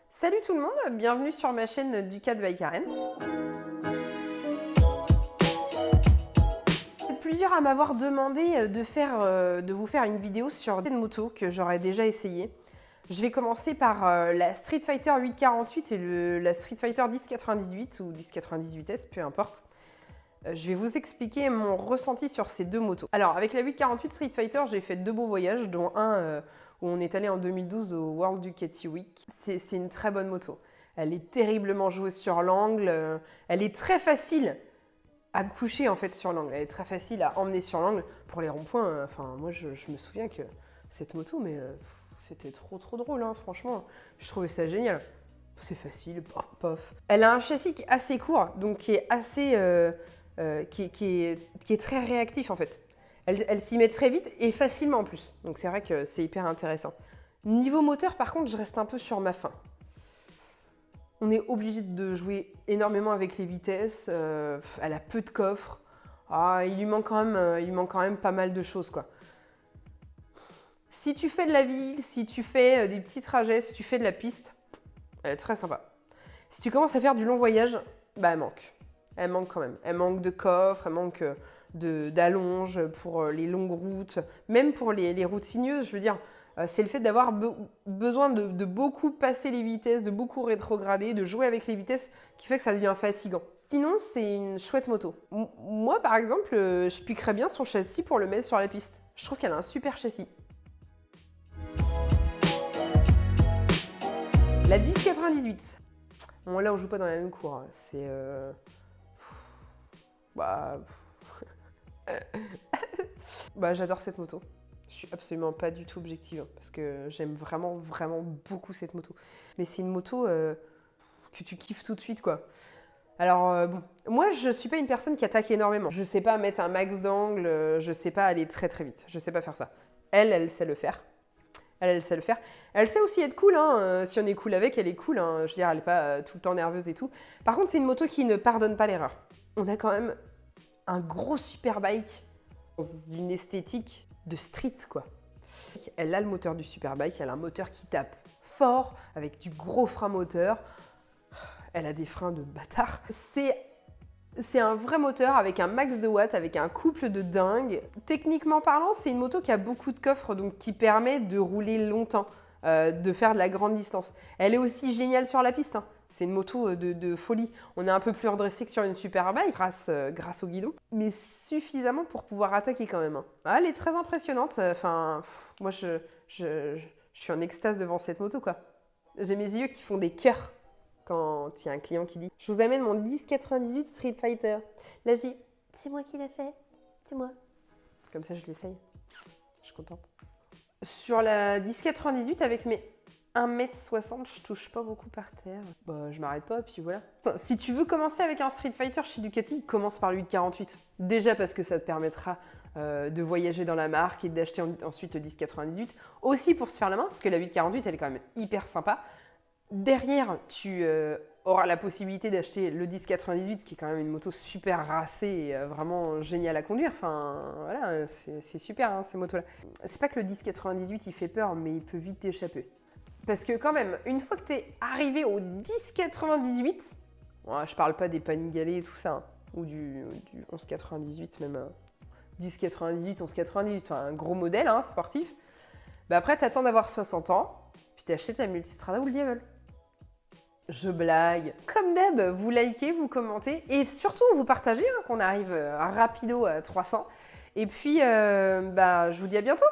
Salut tout le monde, bienvenue sur ma chaîne Ducat by Karen. Vous êtes plusieurs à m'avoir demandé de vous faire une vidéo sur des motos que j'aurais déjà essayé. Je vais commencer par la Street Fighter 848 et la Street Fighter 1098 ou 1098S, peu importe. Je vais vous expliquer mon ressenti sur ces deux motos. Alors, avec la 848 Street Fighter, j'ai fait deux beaux voyages, dont un où on est allé en 2012 au World Ducati Week. C'est une très bonne moto. Elle est terriblement joueuse sur l'angle. Elle est très facile à coucher en fait sur l'angle. Elle est très facile à emmener sur l'angle pour les ronds-points. Enfin, moi, je me souviens que cette moto, mais c'était trop drôle, hein, franchement. Je trouvais ça génial. C'est facile, pof, pof. Elle a un châssis qui est assez court, donc qui est assez... qui est très réactif en fait. Elle s'y met très vite et facilement en plus. Donc c'est vrai que c'est hyper intéressant. Niveau moteur, par contre, je reste un peu sur ma faim. On est obligé de jouer énormément avec les vitesses. Elle a peu de coffre. Il lui manque quand même pas mal de choses, quoi. Si tu fais de la ville, si tu fais des petits trajets, si tu fais de la piste, elle est très sympa. Si tu commences à faire du long voyage, bah elle manque. Elle manque quand même. Elle manque de coffre, elle manque d'allonge pour les longues routes, même pour les routes sinueuses. Je veux dire, c'est le fait d'avoir besoin de beaucoup passer les vitesses, de beaucoup rétrograder, de jouer avec les vitesses qui fait que ça devient fatigant. Sinon, c'est une chouette moto. Moi, par exemple, je piquerais bien son châssis pour le mettre sur la piste. Je trouve qu'elle a un super châssis. La 1098. Bon, là, on joue pas dans la même cour. C'est... j'adore cette moto. Je suis absolument pas du tout objective parce que j'aime vraiment beaucoup cette moto. Mais c'est une moto que tu kiffes tout de suite, quoi. Alors, bon, moi, je suis pas une personne qui attaque énormément. Je sais pas mettre un max d'angle, je sais pas aller très vite. Je sais pas faire ça. Elle sait le faire. Elle sait le faire. Elle sait aussi être cool, hein. Si on est cool avec, elle est cool, hein. Je veux dire, elle est pas tout le temps nerveuse et tout. Par contre, c'est une moto qui ne pardonne pas l'erreur. On a quand même un gros superbike dans une esthétique de street, quoi. Elle a le moteur du superbike, elle a un moteur qui tape fort, avec du gros frein moteur. Elle a des freins de bâtard. C'est un vrai moteur avec un max de watts, avec un couple de dingue. Techniquement parlant, c'est une moto qui a beaucoup de coffre, donc qui permet de rouler longtemps, de faire de la grande distance. Elle est aussi géniale sur la piste, hein. C'est une moto de folie. On est un peu plus redressé que sur une Superbike grâce au guidon, mais suffisamment pour pouvoir attaquer quand même, hein. Elle est très impressionnante. Enfin, moi, je suis en extase devant cette moto, quoi. J'ai mes yeux qui font des cœurs quand il y a un client qui dit « Je vous amène mon 1098 Street Fighter ». Là, je dis « C'est moi qui l'ai fait, c'est moi ». Comme ça, je l'essaye. Je suis contente. Sur la 1098, avec mes 1m60, je touche pas beaucoup par terre. Je m'arrête pas, puis voilà. Si tu veux commencer avec un Street Fighter chez Ducati, commence par le 848. Déjà parce que ça te permettra de voyager dans la marque et d'acheter ensuite le 1098. Aussi pour se faire la main, parce que la 848, elle est quand même hyper sympa. Derrière, tu auras la possibilité d'acheter le 1098, qui est quand même une moto super racée et vraiment géniale à conduire. Enfin, voilà, c'est super, hein, ces motos-là. C'est pas que le 1098, il fait peur, mais il peut vite t'échapper. Parce que quand même, une fois que tu es arrivé au 1098, je parle pas des Panigale et tout ça, hein, ou du 1198, même 1098, 1198, enfin un gros modèle, hein, sportif. Après, tu attends d'avoir 60 ans, puis tu achètes la Multistrada ou le Diavel. Je blague. Comme d'hab, vous likez, vous commentez et surtout vous partagez, hein, qu'on arrive rapido à 300. Et puis, je vous dis à bientôt.